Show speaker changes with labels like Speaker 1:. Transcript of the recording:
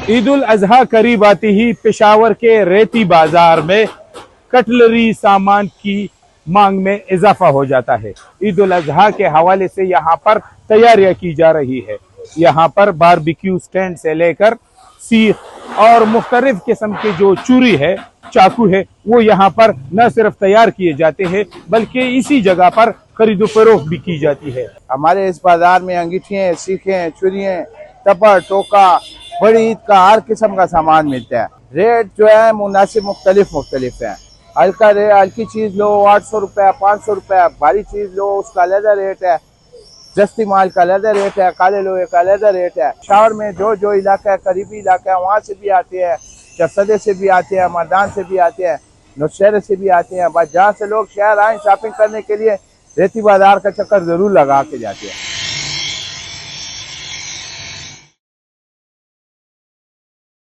Speaker 1: ईद उल अजहा करीब आती ही पेशावर के रेती बाजार में कटलरी सामान की मांग में इजाफा हो जाता है। ईद उल अजहा के हवाले से यहाँ पर तैयारियां की जा रही है। यहाँ पर बारबेक्यू स्टैंड से लेकर सीख और मुख्तलिफ किस्म के जो चूरी है, चाकू है, वो यहाँ पर न सिर्फ तैयार किए जाते हैं बल्कि इसी जगह पर खरीदो फरोख्त भी की जाती है।
Speaker 2: हमारे इस बाजार में अंगीठियाँ, सीखें, चूड़ियाँ, तपर, टोका, बड़ी ईद का हर किस्म का सामान मिलता है। रेट जो है मुनासिब मुख्तलिफ है। हल्की चीज लो 800 रुपया, 500 रुपया, भारी चीज लो उसका अलग रेट है, जस्ती माल का अलग रेट है, काले लोहे का अलग रेट है। शहर में जो इलाका है, करीबी इलाका है, वहाँ से भी आते हैं, चफसदे से भी आते हैं, मैदान से भी आते हैं, नौशहरे से भी आते हैं। बस जहाँ से लोग शहर आए शॉपिंग करने के लिए रेती बाजार का चक्कर जरूर लगा के जाते हैं।